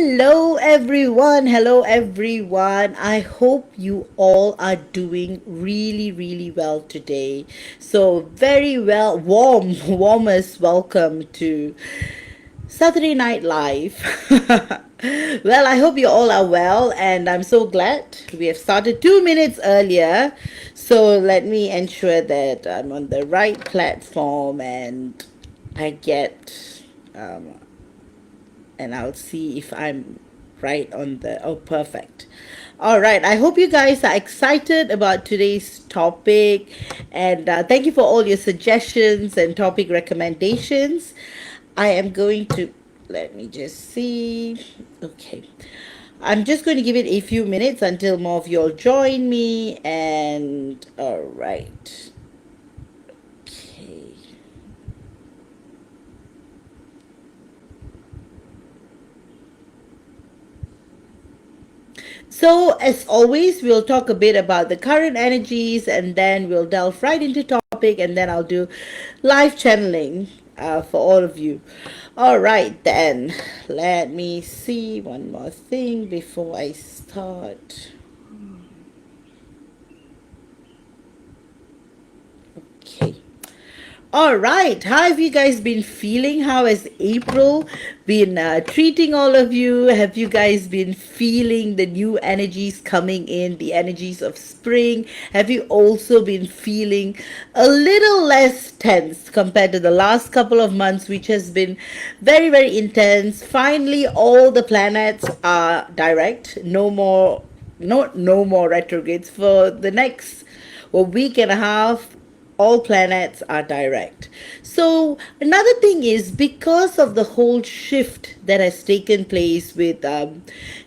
Hello everyone. Hello everyone. I hope you all are doing really well today. So very well, warmest welcome to Saturday Night Live. Well, I hope you all are well, and I'm so glad we have started 2 minutes earlier. So let me ensure that I'm on the right platform and I get um, and I'll see if I'm right on the. Oh, perfect. All right. I hope you guys are excited about today's topic, and thank you for all your suggestions and topic recommendations. I am going to let me just see. Okay. I'm just going to give it a few minutes until more of you all join me. And all right. Okay. So, as always, we'll talk a bit about the current energies and then we'll delve right into topic and then I'll do live channeling for all of you. All right, then, let me see one more thing before I start. Okay. All right. How have you guys been feeling? How has April been treating all of you? Have you guys been feeling the new energies coming in, the energies of spring? Have you also been feeling a little less tense compared to the last couple of months, which has been very intense? Finally, all the planets are direct. No more retrogrades for the next week and a half. All planets are direct. So another thing is, because of the whole shift that has taken place with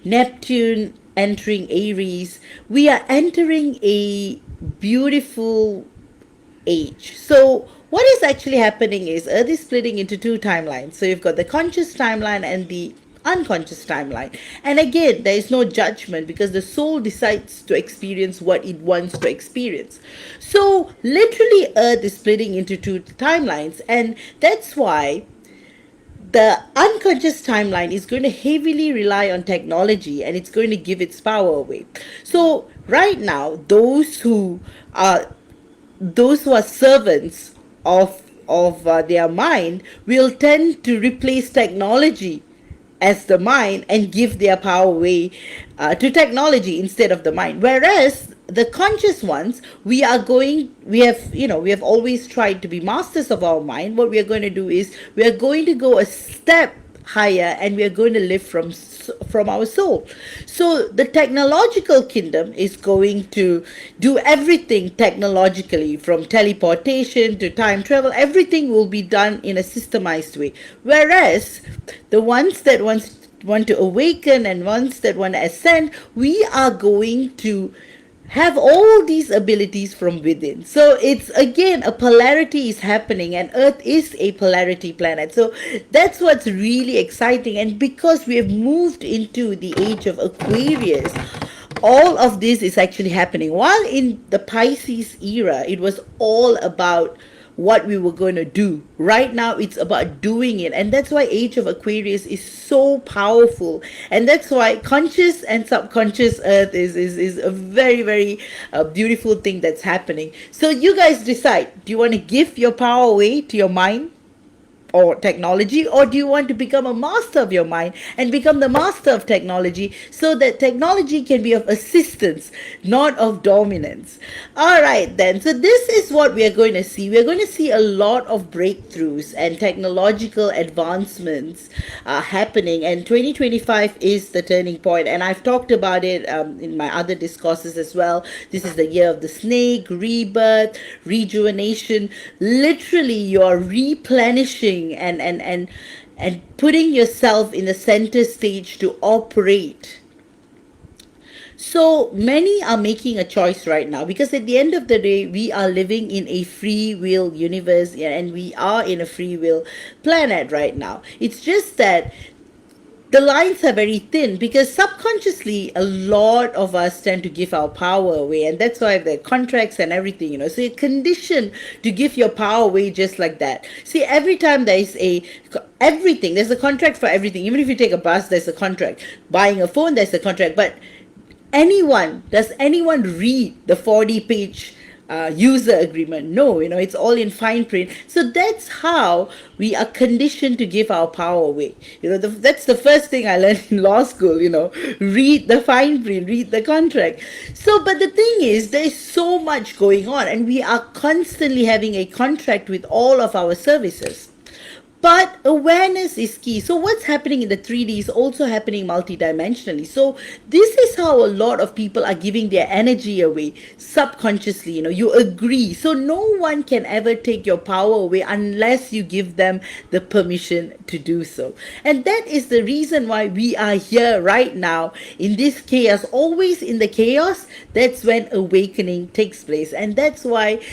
Neptune entering Aries, we are entering a beautiful age. So what is actually happening is Earth is splitting into two timelines. So you've got the conscious timeline and the unconscious timeline. And again, there is no judgment because the soul decides to experience what it wants to experience. So literally Earth is splitting into two timelines, and that's why the unconscious timeline is going to heavily rely on technology and it's going to give its power away. So right now, those who are servants of their mind will tend to replace technology as the mind and give their power away to technology instead of the mind. Whereas the conscious ones, we have always tried to be masters of our mind. What we are going to do is we are going to go a step higher and we are going to live from our soul. So the technological kingdom is going to do everything technologically, from teleportation to time travel. Everything will be done in a systemized way, whereas the ones that want to awaken and ones that want to ascend, we are going to have all these abilities from within. So it's again a polarity is happening, and Earth is a polarity planet. So that's what's really exciting. And because we have moved into the age of Aquarius, all of this is actually happening. While in the Pisces era, it was all about what we were going to do. Right now, it's about doing it. And that's why Age of Aquarius is so powerful. And that's why conscious and subconscious Earth is a very beautiful thing that's happening. So you guys decide, do you want to give your power away to your mind or technology, or do you want to become a master of your mind and become the master of technology, so that technology can be of assistance, not of dominance? All right, then, so this is what we are going to see. We are going to see a lot of breakthroughs and technological advancements happening, and 2025 is the turning point. And I've talked about it in my other discourses as well. This is the year of the snake, rebirth, rejuvenation. Literally, you're replenishing and putting yourself in the center stage to operate. So many are making a choice right now, because at the end of the day, we are living in a free will universe, and we are in a free will planet right now. It's just that the lines are very thin because subconsciously a lot of us tend to give our power away, and that's why the contracts and everything, so you're conditioned to give your power away just like that. See, every time there's everything, there's a contract for everything. Even if you take a bus, there's a contract. Buying a phone, there's a contract. But does anyone read the 40-page user agreement? No, it's all in fine print. So that's how we are conditioned to give our power away. That's the first thing I learned in law school. Read the fine print, read the contract. So, but the thing is, there's so much going on, and we are constantly having a contract with all of our services. But awareness is key. So what's happening in the 3D is also happening multidimensionally. So this is how a lot of people are giving their energy away subconsciously. You agree. So no one can ever take your power away unless you give them the permission to do so. And that is the reason why we are here right now in this chaos. Always in the chaos, that's when awakening takes place. And that's why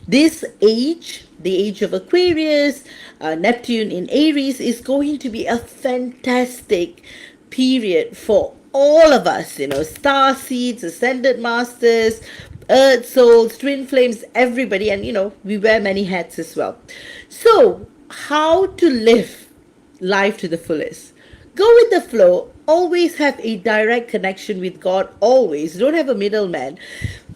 this age, the age of Aquarius, Neptune in Aries, is going to be a fantastic period for all of us, star seeds, ascended masters, earth souls, twin flames, everybody, and we wear many hats as well. So, how to live life to the fullest? Go with the flow. Always have a direct connection with God. Always. Don't have a middleman.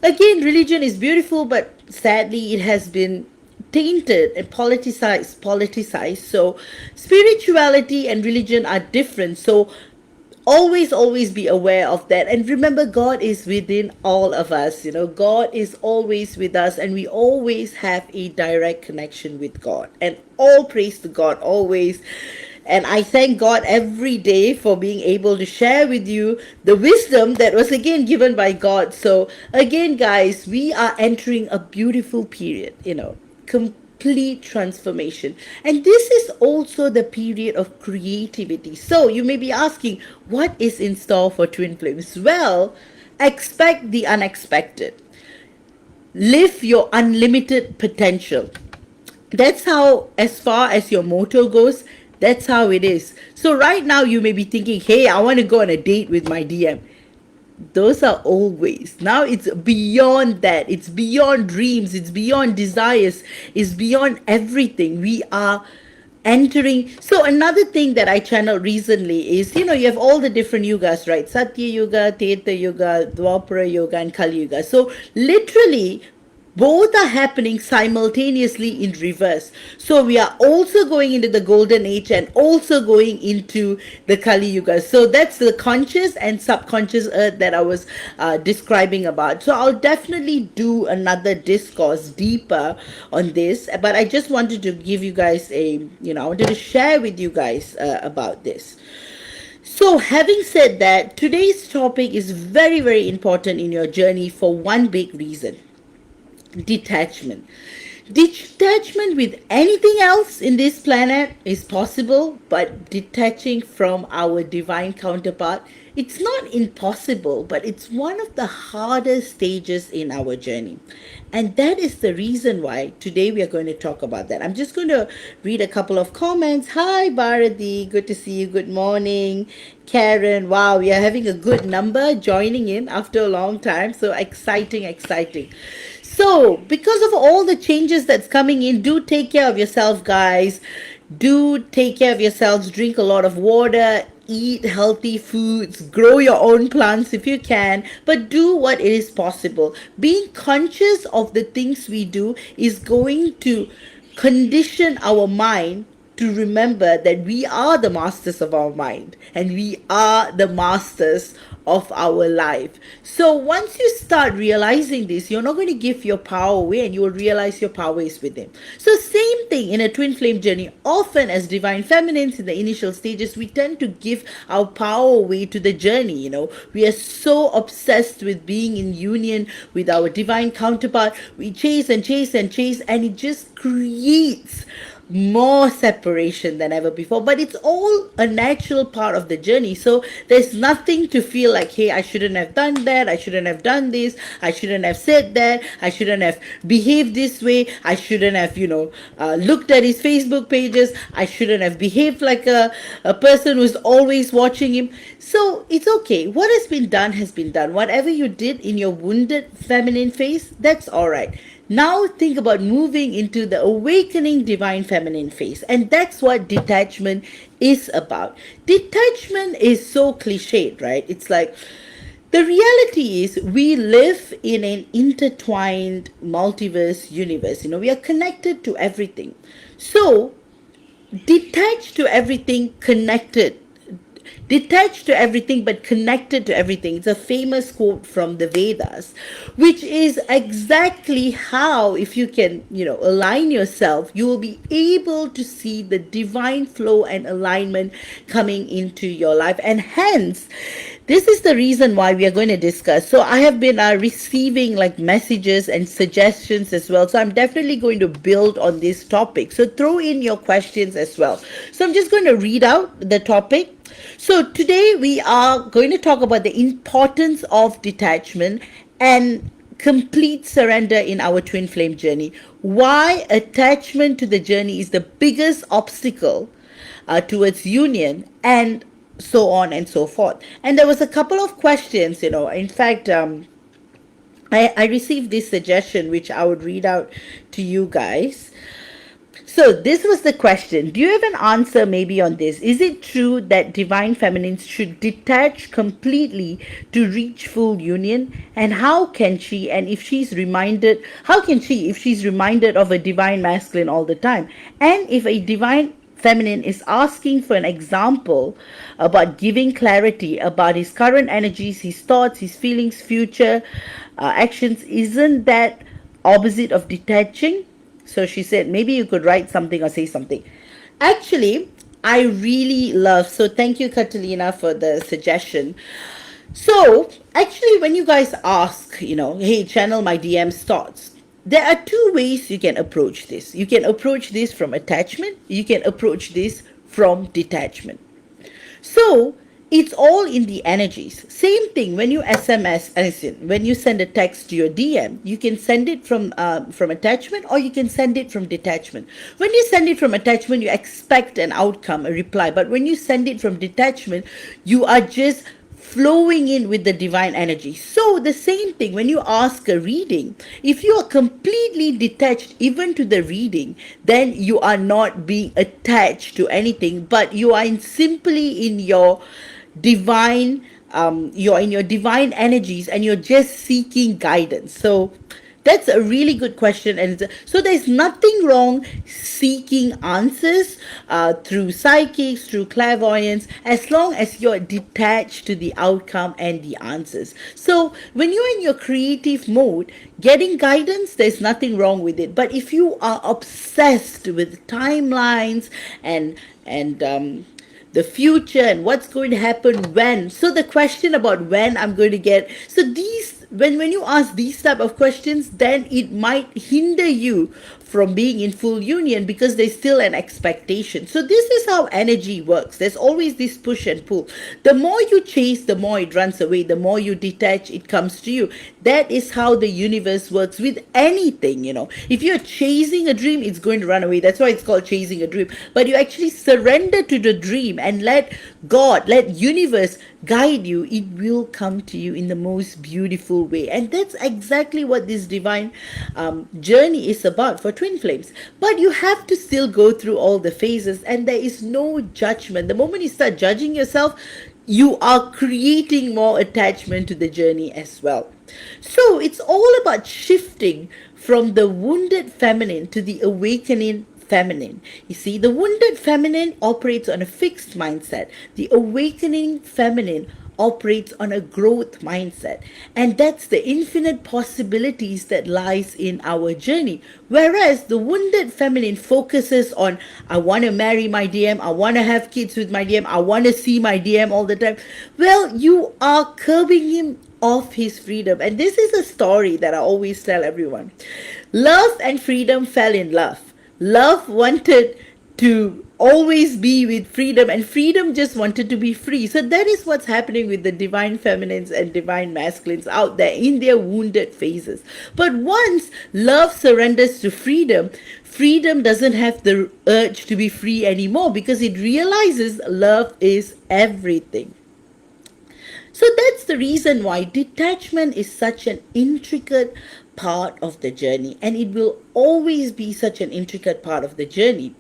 Again, religion is beautiful, but sadly it has been tainted and politicized. So spirituality and religion are different. So always be aware of that, and remember, God is within all of us. God is always with us, and we always have a direct connection with God, and all praise to God always. And I thank God every day for being able to share with you the wisdom that was again given by God. So again, guys, we are entering a beautiful period, complete transformation. And this is also the period of creativity. So you may be asking, what is in store for Twin Flames? Well, expect the unexpected. Live your unlimited potential. That's how, as far as your motto goes, that's how it is. So right now you may be thinking, hey, I want to go on a date with my DM. Those are old ways. Now it's beyond that. It's beyond dreams. It's beyond desires. It's beyond everything. We are entering. So another thing that I channeled recently is, you have all the different yugas, right? Satya Yuga, Treta Yuga, Dwapara Yuga, and Kali Yuga. So literally, both are happening simultaneously in reverse. So we are also going into the golden age and also going into the Kali Yuga. So that's the conscious and subconscious earth that I was describing about. So I'll definitely do another discourse deeper on this. But I just wanted to give you guys I wanted to share with you guys about this. So having said that, today's topic is very, very important in your journey for one big reason. Detachment. Detachment with anything else in this planet is possible, but detaching from our divine counterpart, it's not impossible, but it's one of the hardest stages in our journey. And that is the reason why today we are going to talk about that. I'm just going to read a couple of comments. Hi, Bharati. Good to see you. Good morning. Karen. Wow, we are having a good number joining in after a long time. So exciting. So, because of all the changes that's coming in, do take care of yourself, guys. Do take care of yourselves. Drink a lot of water. Eat healthy foods. Grow your own plants if you can. But do what is possible. Being conscious of the things we do is going to condition our mind to remember that we are the masters of our mind and we are the masters of our life. So once you start realizing this, you're not going to give your power away, and you will realize your power is within. So same thing in a twin flame journey. Often as divine feminines in the initial stages, we tend to give our power away to the journey. We are so obsessed with being in union with our divine counterpart. We chase and it just creates more separation than ever before, but it's all a natural part of the journey. So there's nothing to feel like, hey, I shouldn't have done that, I shouldn't have done this, I shouldn't have said that, I shouldn't have behaved this way, I shouldn't have, looked at his Facebook pages, I shouldn't have behaved like a person who's always watching him. So it's okay. What has been done has been done. Whatever you did in your wounded feminine phase, that's all right. Now think about moving into the awakening divine feminine phase. And that's what detachment is about. Detachment is so cliched, right? It's like, the reality is we live in an intertwined multiverse universe. We are connected to everything. So detached to everything, connected. Detached to everything but connected to everything. It's a famous quote from the Vedas, which is exactly how, if you can, align yourself, you will be able to see the divine flow and alignment coming into your life. And hence, this is the reason why we are going to discuss. So I have been receiving like messages and suggestions as well. So I'm definitely going to build on this topic. So throw in your questions as well. So I'm just going to read out the topic. So today we are going to talk about the importance of detachment and complete surrender in our twin flame journey. Why attachment to the journey is the biggest obstacle towards union, and so on and so forth. And there was a couple of questions, in fact, I received this suggestion which I would read out to you guys. So this was the question. Do you have an answer maybe on this? Is it true that divine feminines should detach completely to reach full union? And how can she, if she's reminded of a divine masculine all the time? And if a divine feminine is asking for an example about giving clarity about his current energies, his thoughts, his feelings, future actions, isn't that opposite of detaching? So she said, maybe you could write something or say something. Actually, I really love, so thank you, Catalina, for the suggestion. So, actually, when you guys ask, hey, channel my DM's thoughts, there are two ways you can approach this. You can approach this from attachment, you can approach this from detachment. So, it's all in the energies. Same thing when you SMS, when you send a text to your DM, you can send it from attachment or you can send it from detachment. When you send it from attachment, you expect an outcome, a reply. But when you send it from detachment, you are just flowing in with the divine energy. So the same thing when you ask a reading, if you are completely detached even to the reading, then you are not being attached to anything, but you are simply in your divine, you're in your divine energies and you're just seeking guidance. So that's a really good question. And so there's nothing wrong seeking answers through psychics, through clairvoyance, as long as you're detached to the outcome and the answers. So when you're in your creative mode, getting guidance, there's nothing wrong with it. But if you are obsessed with timelines and the future and what's going to happen when, so the question about when I'm going to get, so these, when you ask these type of questions, then it might hinder you from being in full union because there's still an expectation. So this is how energy works. There's always this push and pull. The more you chase, the more it runs away. The more you detach, it comes to you. That is how the universe works with anything. If you're chasing a dream, it's going to run away. That's why it's called chasing a dream. But you actually surrender to the dream and let God, let universe guide you. It will come to you in the most beautiful way. And that's exactly what this divine journey is about for twin flames. But you have to still go through all the phases, and there is no judgment. The moment you start judging yourself, you are creating more attachment to the journey as well. So it's all about shifting from the wounded feminine to the awakening feminine. You see, the wounded feminine operates on a fixed mindset. The awakening feminine operates on a growth mindset, and that's the infinite possibilities that lies in our journey. Whereas the wounded feminine focuses on, I want to marry my DM, I want to have kids with my DM, I want to see my DM all the time. Well, you are curbing him of his freedom. And this is a story that I always tell everyone. Love and freedom fell in love. Love wanted to always be with freedom, and freedom just wanted to be free. So that is what's happening with the divine feminines and divine masculines out there in their wounded phases. But once love surrenders to freedom, freedom doesn't have the urge to be free anymore, because it realizes love is everything. So that's the reason why detachment is such an intricate part of the journey, and it will always be such an intricate part of the journey.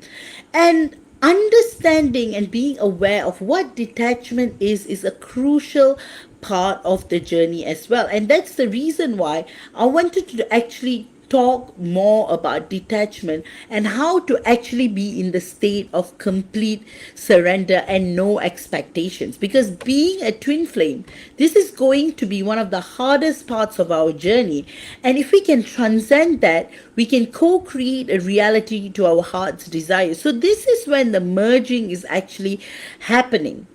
And understanding and being aware of what detachment is a crucial part of the journey as well. And that's the reason why I wanted to actually talk more about detachment and how to actually be in the state of complete surrender and no expectations. Because being a twin flame, this is going to be one of the hardest parts of our journey. And if we can transcend that, we can co-create a reality to our heart's desires. So this is when the merging is actually happening.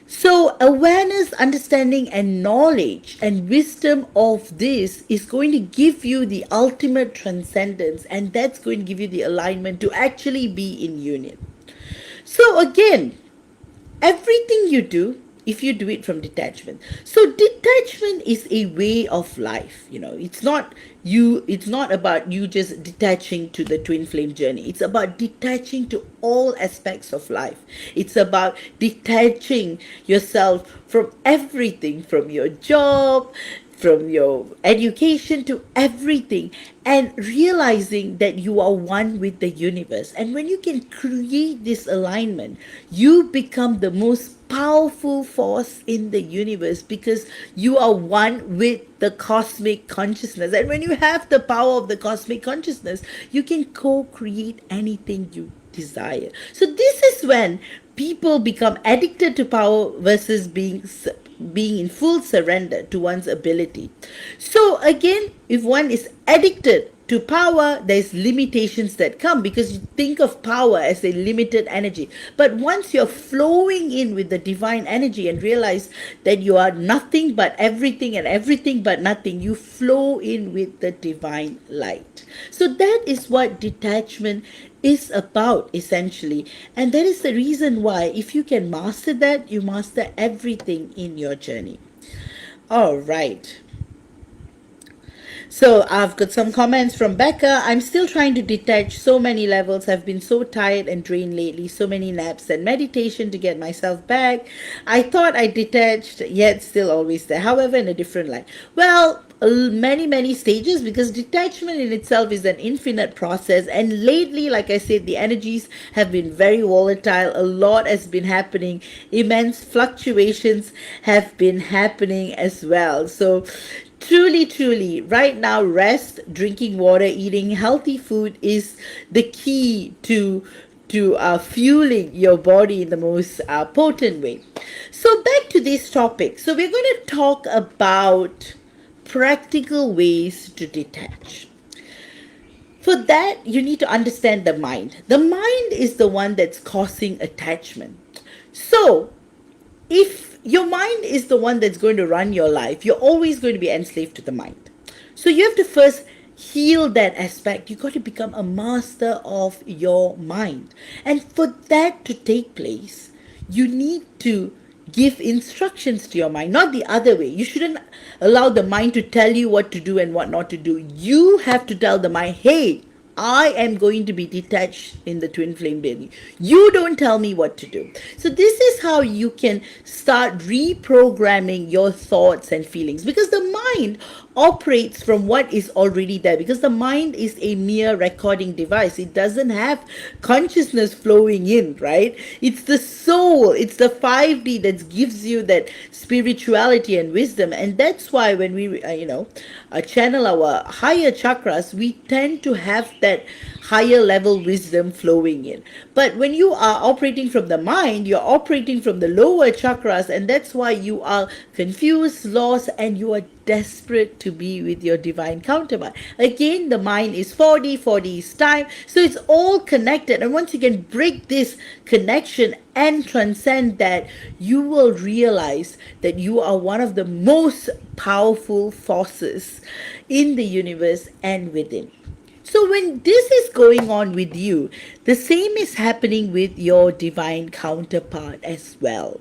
So, awareness, understanding, and knowledge and wisdom of this is going to give you the ultimate transcendence, and that's going to give you the alignment to actually be in union. So, again, everything you do, if you do it from detachment, so detachment is a way of life. It's not about you just detaching to the twin flame journey. It's about detaching to all aspects of life. It's about detaching yourself from everything, from your job, from your education, to everything, and realizing that you are one with the universe. And when you can create this alignment, you become the most powerful force in the universe, because you are one with the cosmic consciousness. And when you have the power of the cosmic consciousness, you can co-create anything you desire. So this is when people become addicted to power versus being in full surrender to one's ability. So again, if one is addicted to power, there's limitations that come, because you think of power as a limited energy. But once you're flowing in with the divine energy and realize that you are nothing but everything and everything but nothing, you flow in with the divine light. So that is what detachment is about, essentially. And that is the reason why, if you can master that, you master everything in your journey. All right. So I've got some comments from Becca. I'm still trying to detach so many levels. I've been so tired and drained lately. So many naps and meditation to get myself back. I thought I detached, yet still always there. However, in a different light. Well, many stages, because detachment in itself is an infinite process. And lately, like I said, the energies have been very volatile. A lot has been happening. Immense fluctuations have been happening as well. So truly, right now, rest, drinking water, eating healthy food is the key to fueling your body in the most potent way. So back to this topic. So we're going to talk about practical ways to detach. For that, you need to understand the mind. The mind is the one that's causing attachment. So if your mind is the one that's going to run your life, you're always going to be enslaved to the mind. So you have to first heal that aspect. You got to become a master of your mind. And for that to take place, you need to give instructions to your mind, not the other way. You shouldn't allow the mind to tell you what to do and what not to do. You have to tell the mind, hey, I am going to be detached in the twin flame journey. You don't tell me what to do. So this is how you can start reprogramming your thoughts and feelings, because the mind operates from what is already there, because the mind is a mere recording device. It doesn't have consciousness flowing in, right? It's the soul, it's the 5D that gives you that spirituality and wisdom. And that's why when we channel our higher chakras, we tend to have that higher level wisdom flowing in. But when you are operating from the mind, you're operating from the lower chakras, and that's why you are confused, lost, and you are desperate to be with your divine counterpart. Again, the mind is 4D, 4D is time, so it's all connected. And once you can break this connection and transcend that, you will realize that you are one of the most powerful forces in the universe and within. So when this is going on with you, the same is happening with your divine counterpart as well.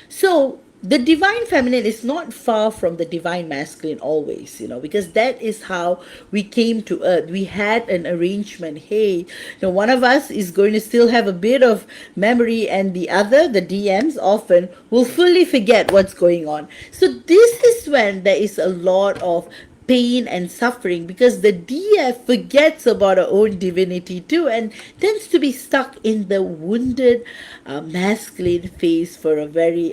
So the divine feminine is not far from the divine masculine always, because that is how we came to earth. We had an arrangement. Hey, one of us is going to still have a bit of memory, and the other, the DMs, often will fully forget what's going on. So this is when there is a lot of pain and suffering, because the DF forgets about her own divinity too and tends to be stuck in the wounded masculine phase for a very,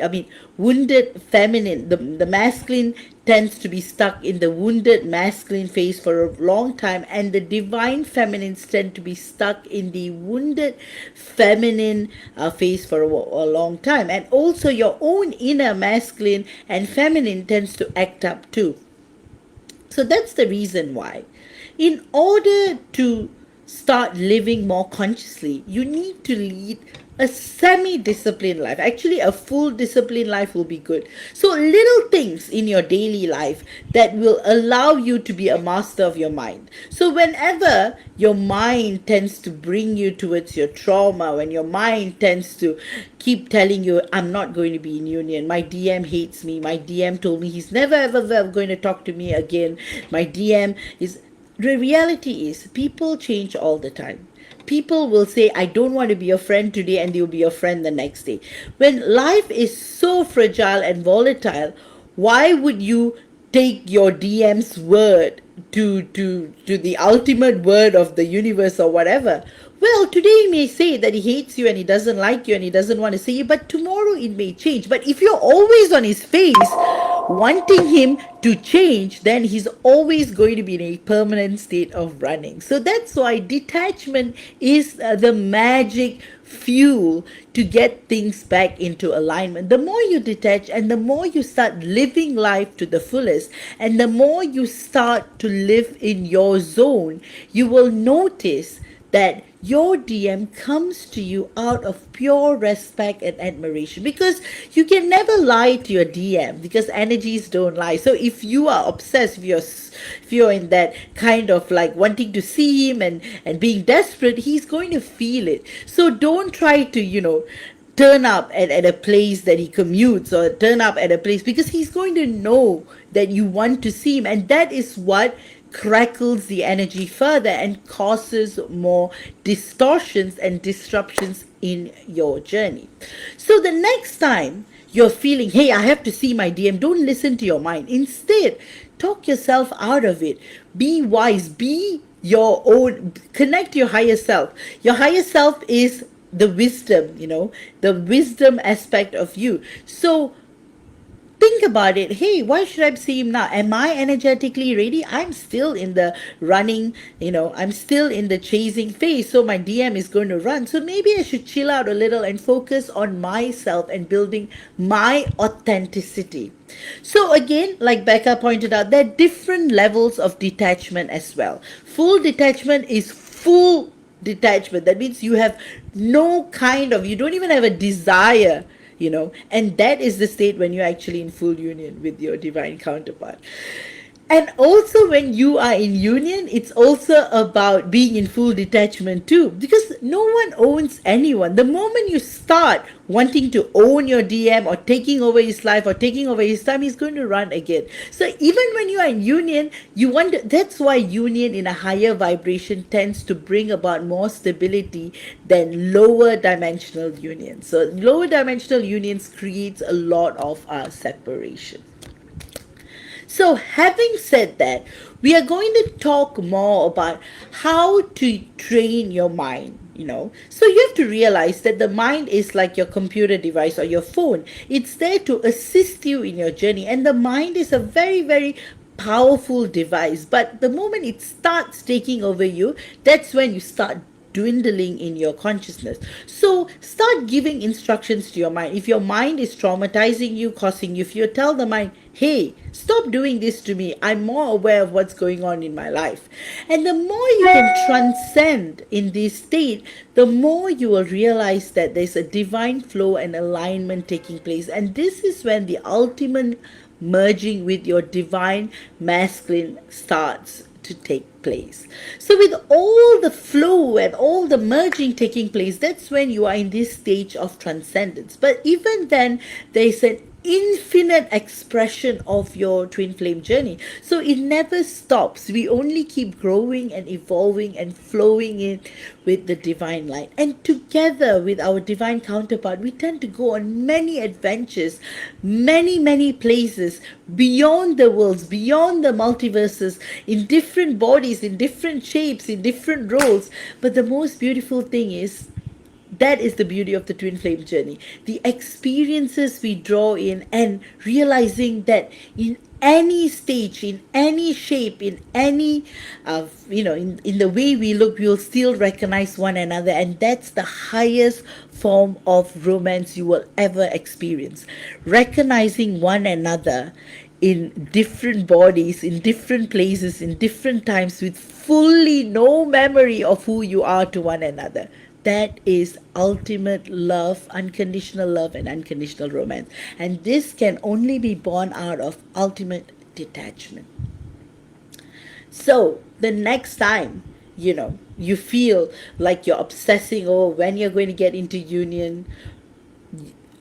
wounded feminine. The masculine tends to be stuck in the wounded masculine phase for a long time, and the divine feminines tend to be stuck in the wounded feminine phase for a long time. And also your own inner masculine and feminine tends to act up too. So that's the reason why. In order to start living more consciously, you need to lead a semi-disciplined life. Actually, a full disciplined life will be good. So little things in your daily life that will allow you to be a master of your mind. So whenever your mind tends to bring you towards your trauma, when your mind tends to keep telling you, I'm not going to be in union, my DM hates me, my DM told me he's never ever going to talk to me again, my DM is... The reality is people change all the time. People will say, I don't want to be your friend today, and they'll be your friend the next day. When life is so fragile and volatile, why would you take your DM's word to the ultimate word of the universe or whatever? Well, today he may say that he hates you and he doesn't like you and he doesn't want to see you, but tomorrow it may change. But if you're always on his face wanting him to change, then he's always going to be in a permanent state of running. So that's why detachment is the magic fuel to get things back into alignment. The more you detach and the more you start living life to the fullest, and the more you start to live in your zone, you will notice that your DM comes to you out of pure respect and admiration, because you can never lie to your DM, because energies don't lie. So if you are obsessed, if you're in that kind of like wanting to see him and being desperate, he's going to feel it. So don't try to turn up at a place that he commutes, or turn up at a place, because he's going to know that you want to see him, and that is what crackles the energy further and causes more distortions and disruptions in your journey. So the next time you're feeling, hey, I have to see my DM, don't listen to your mind. Instead, talk yourself out of it. Be wise, be your own, connect to your higher self. Your higher self is the wisdom, the wisdom aspect of you. So think about it. Hey, why should I see him now? Am I energetically ready? I'm still in the running, I'm still in the chasing phase. So my DM is going to run. So maybe I should chill out a little and focus on myself and building my authenticity. So again, like Becca pointed out, there are different levels of detachment as well. Full detachment is full detachment. That means you have you don't even have a desire, and that is the state when you're actually in full union with your divine counterpart. And also when you are in union, it's also about being in full detachment too, because no one owns anyone. The moment you start wanting to own your DM or taking over his life or taking over his time, he's going to run again. So even when you are in union, that's why union in a higher vibration tends to bring about more stability than lower dimensional unions. So lower dimensional unions creates a lot of separation. So having said that, we are going to talk more about how to train your mind. So you have to realize that the mind is like your computer device or your phone. It's there to assist you in your journey, and the mind is a very, very powerful device. But the moment it starts taking over you, that's when you start dwindling in your consciousness. So start giving instructions to your mind. If your mind is traumatizing you, causing you fear, tell the mind, hey, stop doing this to me. I'm more aware of what's going on in my life. And the more you can transcend in this state, the more you will realize that there's a divine flow and alignment taking place. And this is when the ultimate merging with your divine masculine starts to take place. place. So with all the flow and all the merging taking place, that's when you are in this stage of transcendence. But even then, there is an infinite expression of your twin flame journey. So it never stops. We only keep growing and evolving and flowing in with the divine light. And together with our divine counterpart, we tend to go on many adventures, many places, beyond the worlds, beyond the multiverses, in different bodies, in different shapes, in different roles. But the most beautiful thing is, that is the beauty of the twin flame journey. The experiences we draw in, and realizing that in any stage, in any shape, in any, in the way we look, we'll still recognize one another. And that's the highest form of romance you will ever experience. Recognizing one another in different bodies, in different places, in different times, with fully no memory of who you are to one another. That is ultimate love, unconditional love, and unconditional romance. And this can only be born out of ultimate detachment. So the next time, you feel like you're obsessing over when you're going to get into union,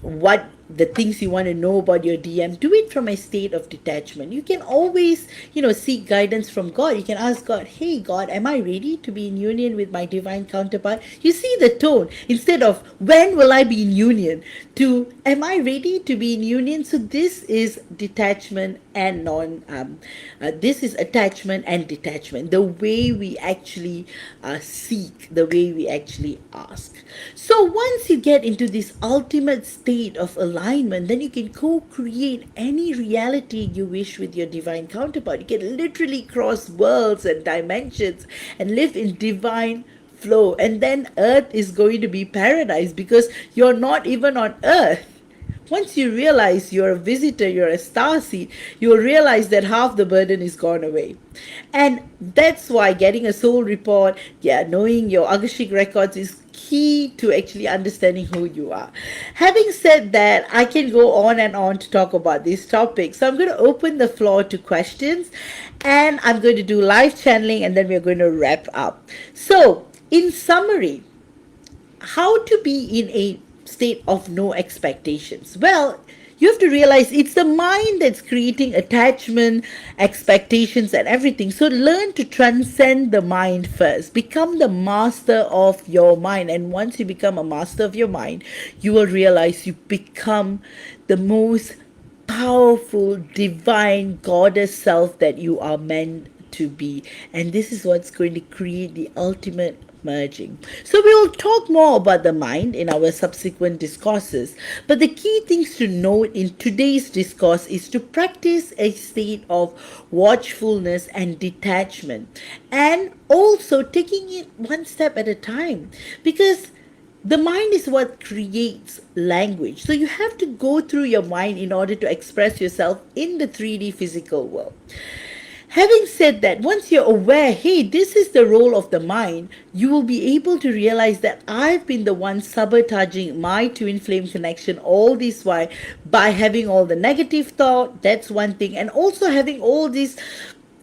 what the things you want to know about your DM, do it from a state of detachment. You can always, seek guidance from God. You can ask God, hey, God, am I ready to be in union with my divine counterpart? You see the tone. Instead of, when will I be in union, to, am I ready to be in union? So this is detachment and this is attachment and detachment. The way we actually seek, the way we actually ask. So once you get into this ultimate state of alignment, then you can co-create any reality you wish with your divine counterpart. You can literally cross worlds and dimensions and live in divine flow. And then earth is going to be paradise, because you're not even on earth. Once you realize you're a visitor, you're a starseed, you'll realize that half the burden is gone away. And that's why getting a soul report, knowing your Akashic records is key to actually understanding who you are. Having said that, I can go on and on to talk about this topic. So I'm going to open the floor to questions, and I'm going to do live channeling, and then we're going to wrap up. So in summary, how to be in a state of no expectations? Well, you have to realize it's the mind that's creating attachment, expectations, and everything. So learn to transcend the mind first. Become the master of your mind. And once you become a master of your mind, you will realize you become the most powerful, divine goddess self that you are meant to be. And this is what's going to create the ultimate merging. So we will talk more about the mind in our subsequent discourses, but the key things to note in today's discourse is to practice a state of watchfulness and detachment, and also taking it one step at a time, because the mind is what creates language. So you have to go through your mind in order to express yourself in the 3D physical world. Having said that, once you're aware, hey, this is the role of the mind, you will be able to realize that I've been the one sabotaging my twin flame connection all this while by having all the negative thought. That's one thing. And also having all these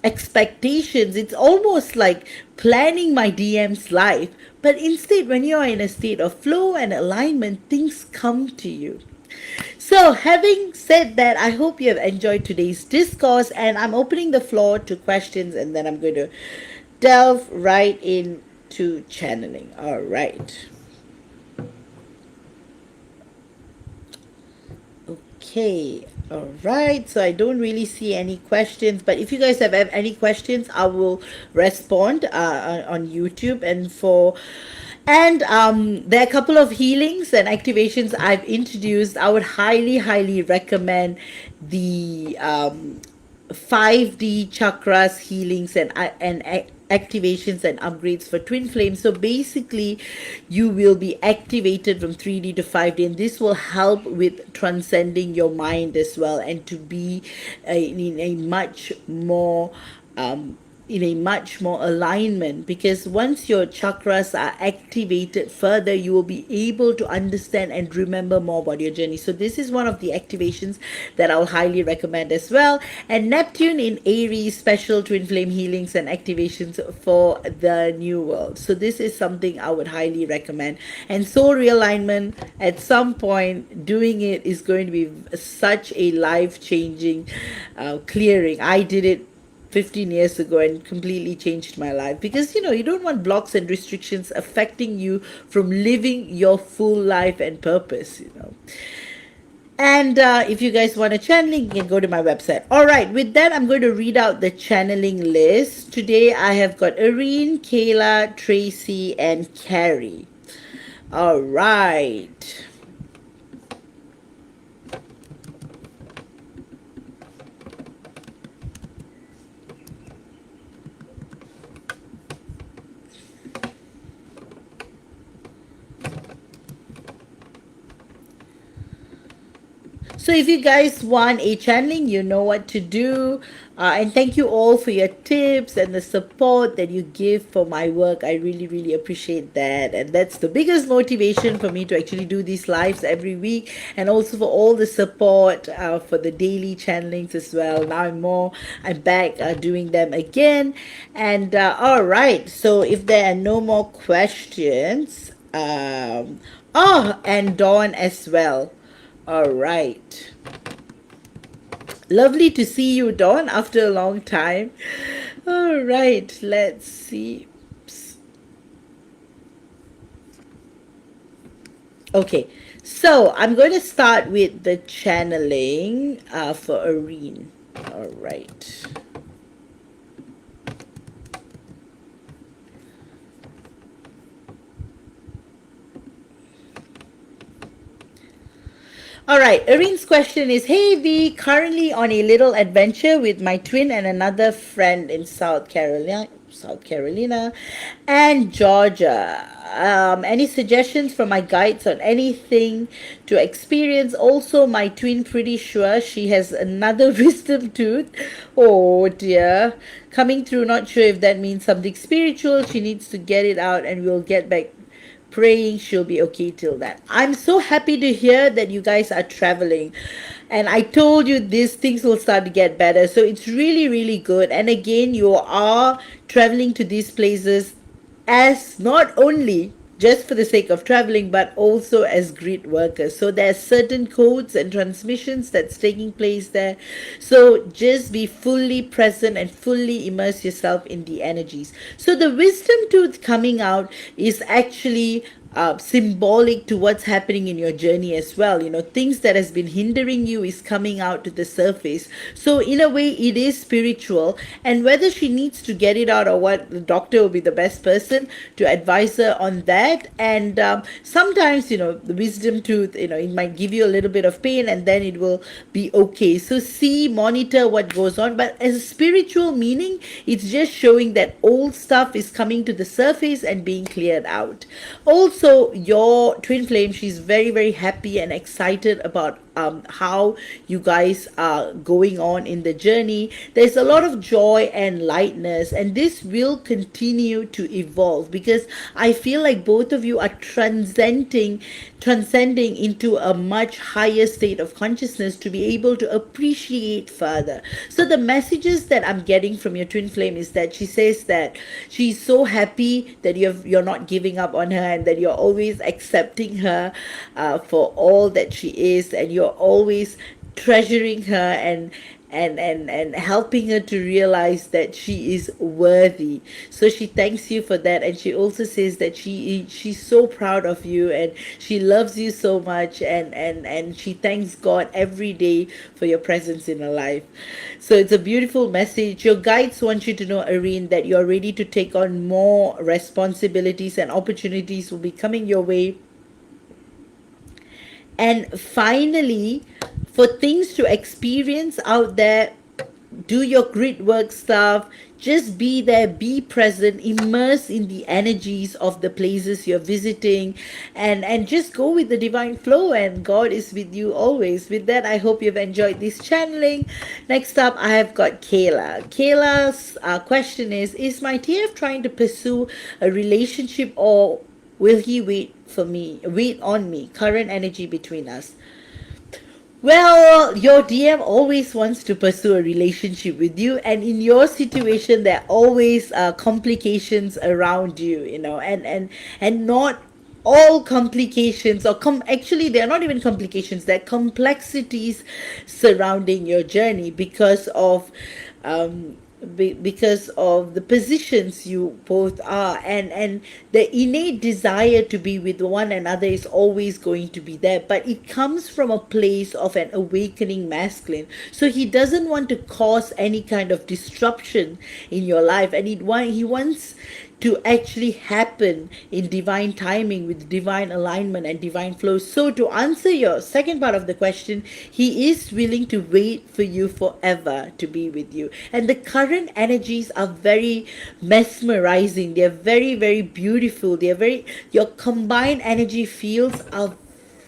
expectations. It's almost like planning my DM's life. But instead, when you're in a state of flow and alignment, things come to you. So having said that, I hope you have enjoyed today's discourse, and I'm opening the floor to questions, and then I'm going to delve right into channeling. All right. Okay. All right. So I don't really see any questions, but if you guys have any questions, I will respond on YouTube. And there are a couple of healings and activations I've introduced. I would highly recommend the 5D chakras healings and activations and upgrades for twin flames. So basically, you will be activated from 3D to 5D, and this will help with transcending your mind as well, and to be in a much more in a much more alignment, because once your chakras are activated further, you will be able to understand and remember more about your journey. So this is one of the activations that I'll highly recommend as well. And Neptune in Aries, special twin flame healings and activations for the new world. So this is something I would highly recommend. And soul realignment, at some point doing it is going to be such a life changing clearing. I did it 15 years ago and completely changed my life, because you don't want blocks and restrictions affecting you from living your full life and purpose. And if you guys want a channeling, you can go to my website. All right, with that, I'm going to read out the channeling list. Today I have got Irene, Kayla, Tracy, and Carrie. All right. So if you guys want a channeling, you know what to do. And thank you all for your tips and the support that you give for my work. I really, really appreciate that. And that's the biggest motivation for me to actually do these lives every week. And also for all the support for the daily channelings as well. Now I'm back doing them again. And all right. So if there are no more questions, and Dawn as well. All right. Lovely to see you, Dawn, after a long time. All right, let's see. Okay, so I'm going to start with the channeling for Irene. All right. All right, Irene's question is, hey V, currently on a little adventure with my twin and another friend in South Carolina and Georgia. Any suggestions from my guides on anything to experience? Also, my twin, pretty sure she has another wisdom tooth. Oh dear. Coming through, not sure if that means something spiritual. She needs to get it out and we'll get back praying she'll be okay till then. I'm so happy to hear that you guys are traveling. And I told you these things will start to get better. So it's really, really good. And again, you are traveling to these places as not only just for the sake of traveling, but also as grid workers. So there's certain codes and transmissions that's taking place there. So just be fully present and fully immerse yourself in the energies. So the wisdom tooth coming out is actually symbolic to what's happening in your journey as well. Things that has been hindering you is coming out to the surface. So in a way, it is spiritual. And whether she needs to get it out or what, the doctor will be the best person to advise her on that. And sometimes, the wisdom tooth, it might give you a little bit of pain and then it will be okay. So monitor what goes on. But as a spiritual meaning, it's just showing that old stuff is coming to the surface and being cleared out. Also, your twin flame, she's very, very happy and excited about how you guys are going on in the journey. There's a lot of joy and lightness, and this will continue to evolve, because I feel like both of you are transcending into a much higher state of consciousness to be able to appreciate further. So the messages that I'm getting from your twin flame is that she says that she's so happy that you're not giving up on her, and that you're always accepting her for all that she is, and you're always treasuring her and helping her to realize that she is worthy. So she thanks you for that, and she also says that she's so proud of you and she loves you so much, and she thanks God every day for your presence in her life. So it's a beautiful message. Your guides want you to know, Irene, that you're ready to take on more responsibilities, and opportunities will be coming your way. And finally, for things to experience out there, do your grit work stuff. Just be there, be present, immerse in the energies of the places you're visiting, and just go with the divine flow, and God is with you always. With that, I hope you've enjoyed this channeling. Next up, I have got Kayla. Kayla's question is my TF trying to pursue a relationship, or will he wait on me? Current energy between us. Well, your DM always wants to pursue a relationship with you, and in your situation, there are always complications around you, and not all complications, or actually, they are not even complications, they're complexities surrounding your journey because of because of the positions you both are, and the innate desire to be with one another is always going to be there, but it comes from a place of an awakening masculine. So he doesn't want to cause any kind of disruption in your life, and he wants to actually happen in divine timing with divine alignment and divine flow. So, to answer your second part of the question, he is willing to wait for you forever to be with you. And the current energies are very mesmerizing, they're very, very beautiful, your combined energy fields are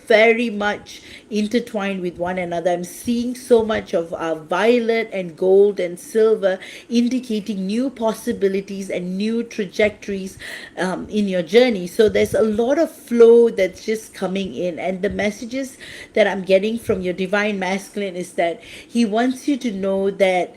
very much intertwined with one another. I'm seeing so much of violet and gold and silver, indicating new possibilities and new trajectories in your journey. So there's a lot of flow that's just coming in, and the messages that I'm getting from your divine masculine is that he wants you to know that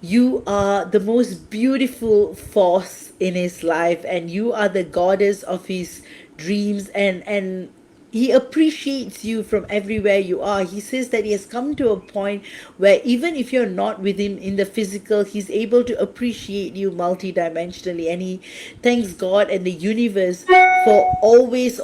you are the most beautiful force in his life, and you are the goddess of his dreams, and he appreciates you from everywhere you are. He says that he has come to a point where even if you're not with him in the physical, he's able to appreciate you multidimensionally, and he thanks God and the universe for always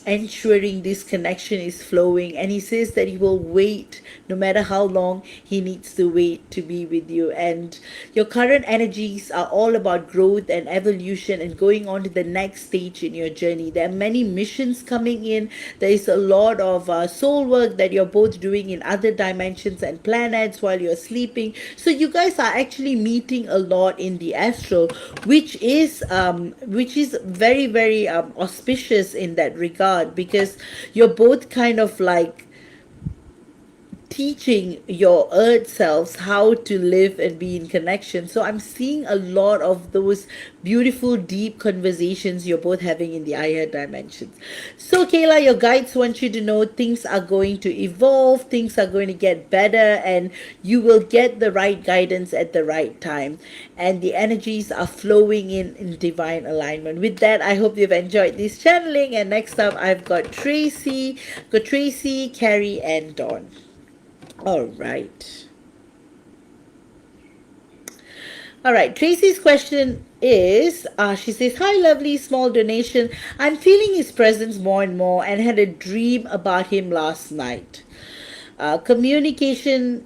ensuring this connection is flowing. And he says that he will wait no matter how long he needs to wait to be with you. And your current energies are all about growth and evolution and going on to the next stage in your journey. There are many missions coming in. There is a lot of soul work that you're both doing in other dimensions and planets while you're sleeping. So you guys are actually meeting a lot in the astral, which is very, very auspicious in that regard, because you're both kind of like teaching your earth selves how to live and be in connection. So I'm seeing a lot of those beautiful, deep conversations you're both having in the higher dimensions. So, Kayla, your guides want you to know things are going to evolve, things are going to get better, and you will get the right guidance at the right time. And the energies are flowing in divine alignment. With that, I hope you've enjoyed this channeling. And next up, I've got Tracy, Carrie, and Dawn. All right. All right. Tracy's question is, she says, "Hi, lovely, small donation. I'm feeling his presence more and more and had a dream about him last night. Communication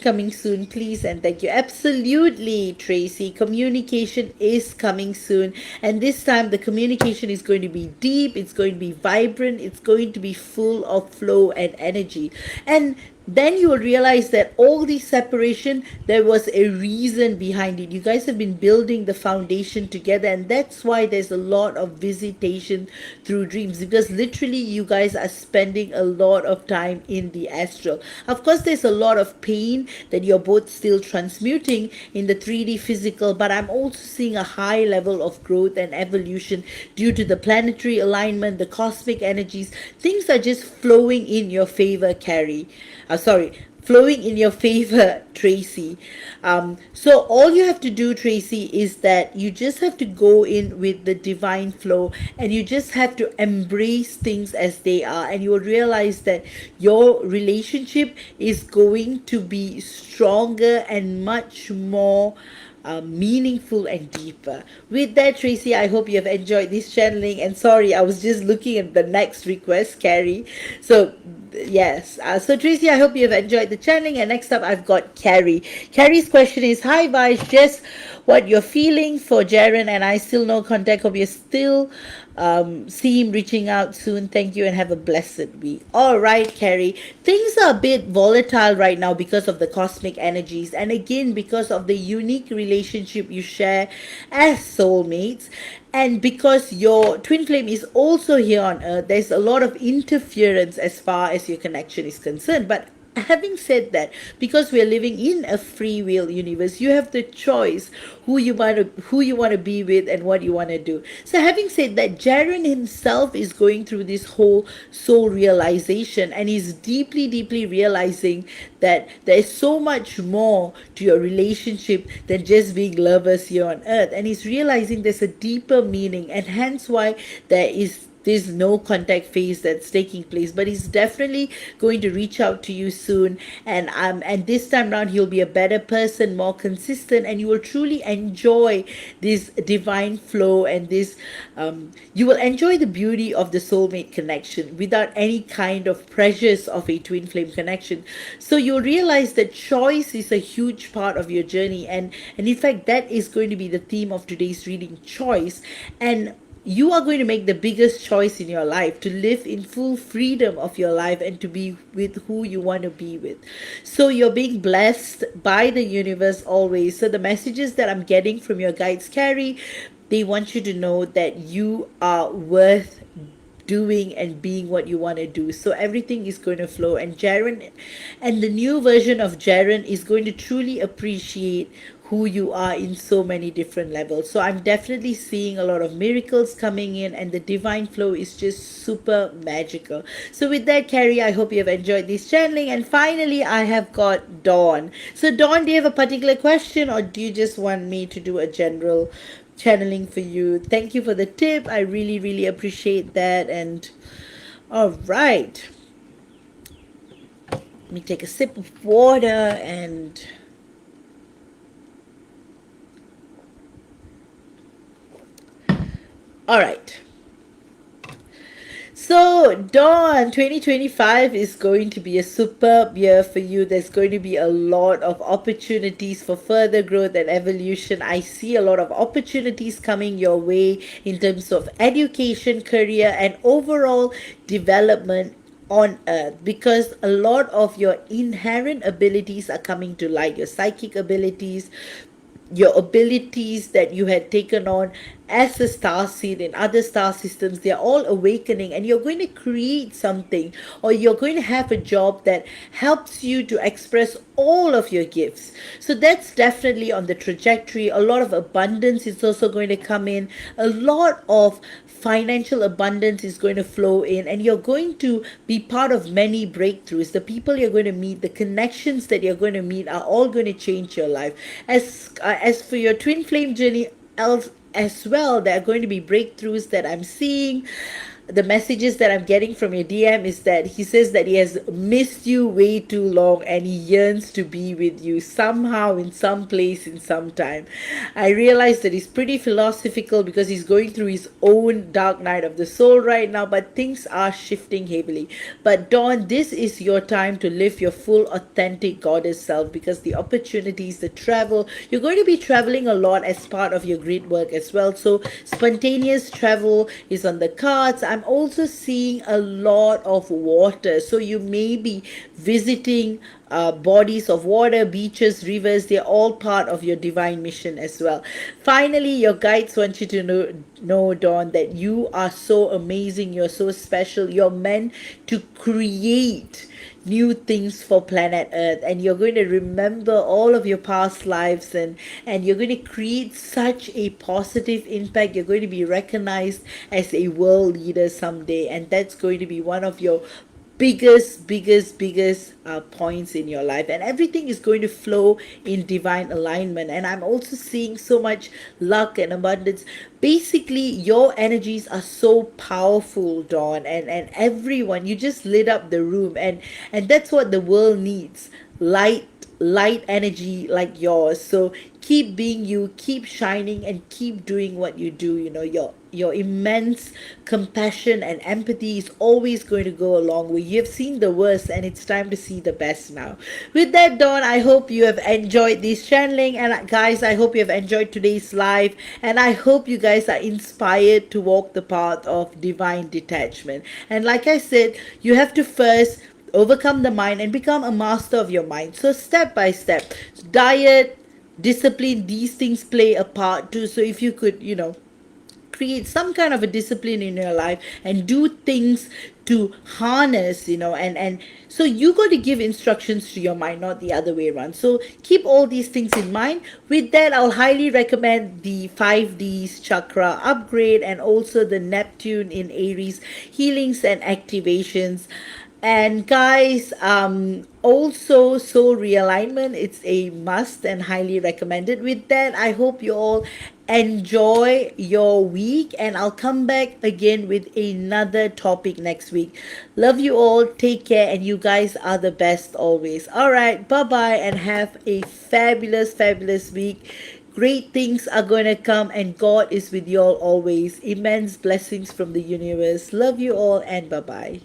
coming soon, please, and thank you." Absolutely, Tracy. Communication is coming soon, and this time the communication is going to be deep, it's going to be vibrant, it's going to be full of flow and energy. And then you will realize that all the separation, there was a reason behind it. You guys have been building the foundation together, and that's why there's a lot of visitation through dreams, because literally you guys are spending a lot of time in the astral. Of course, there's a lot of pain that you're both still transmuting in the 3D physical, but I'm also seeing a high level of growth and evolution due to the planetary alignment, the cosmic energies. Things are just flowing in your favor, Carrie. Flowing in your favor, Tracy. So all you have to do, Tracy, is that you just have to go in with the divine flow, and you just have to embrace things as they are, and you will realize that your relationship is going to be stronger and much more meaningful and deeper. With that, Tracy, I hope you have enjoyed this channeling. And sorry, I was just looking at the next request, Carrie. So yes, so Tracy, I hope you have enjoyed the channeling. And next up, I've got Carrie. Carrie's question is, "Hi, Vaj, just what you're feeling for Jaren and I. Still no contact. Hope you're still See him reaching out soon. Thank you and have a blessed week. All right, Carrie. Things are a bit volatile right now because of the cosmic energies, and again because of the unique relationship you share as soulmates. And because your twin flame is also here on earth, there's a lot of interference as far as your connection is concerned. But having said that, because we're living in a free will universe, you have the choice who you want to be with and what you want to do. So having said that, Jaren himself is going through this whole soul realization, and he's deeply realizing that there is so much more to your relationship than just being lovers here on earth, and he's realizing there's a deeper meaning, and hence why there's no contact phase that's taking place. But he's definitely going to reach out to you soon, and this time around he'll be a better person, more consistent, and you will truly enjoy this divine flow, and this you will enjoy the beauty of the soulmate connection without any kind of pressures of a twin flame connection. So you'll realize that choice is a huge part of your journey, and in fact that is going to be the theme of today's reading, choice. And you are going to make the biggest choice in your life to live in full freedom of your life and to be with who you want to be with. So you're being blessed by the universe always. So the messages that I'm getting from your guides, Carrie, they want you to know that you are worth doing and being what you want to do. So everything is going to flow, and Jaren and the new version of Jaren is going to truly appreciate who you are in so many different levels. So I'm definitely seeing a lot of miracles coming in, and the divine flow is just super magical. So with that, Carrie, I hope you have enjoyed this channeling. And finally, I have got Dawn. So Dawn, do you have a particular question, or do you just want me to do a general channeling for you? Thank you for the tip. I really appreciate that. And all right, let me take a sip of water. And all right, so Dawn, 2025 is going to be a superb year for you. There's going to be a lot of opportunities for further growth and evolution. I see a lot of opportunities coming your way in terms of education, career, and overall development on earth, because a lot of your inherent abilities are coming to light, your psychic abilities, your abilities that you had taken on as a star seed in other star systems. They're all awakening, and you're going to create something, or you're going to have a job that helps you to express all of your gifts. So that's definitely on the trajectory. A lot of abundance is also going to come in. A lot of financial abundance is going to flow in, and you're going to be part of many breakthroughs. The people you're going to meet, the connections that you're going to meet, are all going to change your life. As for your twin flame journey, as well, there are going to be breakthroughs that I'm seeing. The messages that I'm getting from your DM is that he says that he has missed you way too long, and he yearns to be with you somehow, in some place, in some time. I realize that he's pretty philosophical because he's going through his own dark night of the soul right now, but things are shifting heavily. But Dawn, this is your time to live your full authentic goddess self, because the opportunities, the travel, you're going to be traveling a lot as part of your grid work as well. So spontaneous travel is on the cards. I'm also seeing a lot of water, so you may be visiting bodies of water, beaches, rivers. They're all part of your divine mission as well. Finally, your guides want you to know, Dawn, that you are so amazing, you're so special, you're meant to create new things for planet earth, and you're going to remember all of your past lives, and you're going to create such a positive impact. You're going to be recognized as a world leader someday, and that's going to be one of your biggest points in your life, and everything is going to flow in divine alignment. And I'm also seeing so much luck and abundance. Basically, your energies are so powerful, Dawn, and everyone, you just lit up the room, and that's what the world needs. Light energy like yours. So keep being you, keep shining, and keep doing what you do. You know, your immense compassion and empathy is always going to go a long way. You've seen the worst and it's time to see the best now. With that, Dawn, I hope you have enjoyed this channeling. And guys, I hope you have enjoyed today's live. And I hope you guys are inspired to walk the path of divine detachment. And like I said, you have to first overcome the mind and become a master of your mind. So step by step, diet, discipline, these things play a part too. So if you could, create some kind of a discipline in your life and do things to harness, and so you got to give instructions to your mind, not the other way around. So keep all these things in mind. With that, I'll highly recommend the 5Ds chakra upgrade and also the Neptune in Aries healings and activations. And guys, also soul realignment, it's a must and highly recommended. With that, I hope you all enjoy your week, and I'll come back again with another topic next week. Love you all, take care, and you guys are the best always. All right, bye bye, and have a fabulous, fabulous week. Great things are going to come, and God is with you all always. Immense blessings from the universe. Love you all, and bye bye.